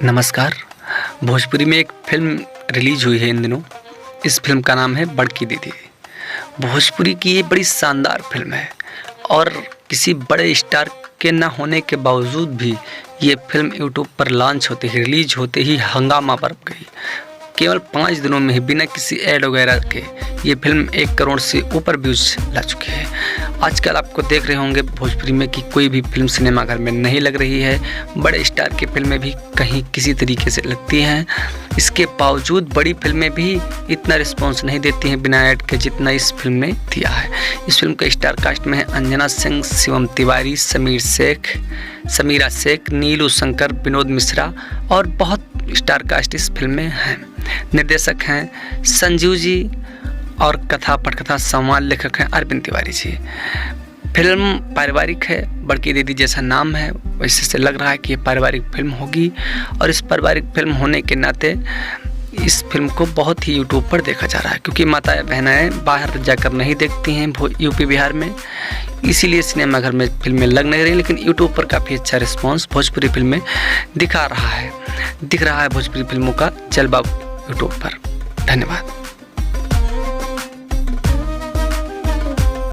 नमस्कार। भोजपुरी में एक फ़िल्म रिलीज़ हुई है इन दिनों। इस फ़िल्म का नाम है बड़की दीदी। भोजपुरी की ये बड़ी शानदार फ़िल्म है और किसी बड़े स्टार के ना होने के बावजूद भी ये फ़िल्म यूट्यूब पर लॉन्च होते ही, रिलीज़ होते ही हंगामा बरप गई। केवल 5 दिनों में ही बिना किसी ऐड वगैरह के ये फ़िल्म 1 करोड़ से ऊपर व्यूज़ ला चुकी है। आजकल आपको देख रहे होंगे भोजपुरी में कि कोई भी फ़िल्म सिनेमाघर में नहीं लग रही है। बड़े स्टार की फ़िल्में भी कहीं किसी तरीके से लगती हैं। इसके बावजूद बड़ी फ़िल्में भी इतना रिस्पॉन्स नहीं देती हैं बिना ऐड के जितना इस फ़िल्म ने दिया है। इस फ़िल्म का स्टार कास्ट में है अंजना सिंह, शिवम तिवारी, समीरा शेख, नीलू शंकर, विनोद मिश्रा और बहुत स्टार कास्ट इस फिल्म में हैं। निर्देशक हैं संजीव जी और कथा पटकथा संवाद लेखक हैं अरविंद तिवारी जी। फिल्म पारिवारिक है, बड़की दीदी जैसा नाम है वैसे से लग रहा है कि ये पारिवारिक फिल्म होगी और इस पारिवारिक फिल्म होने के नाते इस फिल्म को बहुत ही यूट्यूब पर देखा जा रहा है, क्योंकि माताएं बहनें बाहर जाकर नहीं देखती हैं यूपी बिहार में, इसीलिए सिनेमाघर में फिल्में लग नहीं रही। लेकिन यूट्यूब पर काफ़ी अच्छा रिस्पांस भोजपुरी फिल्में दिख रहा है भोजपुरी फिल्मों का जलवा यूट्यूब पर। धन्यवाद।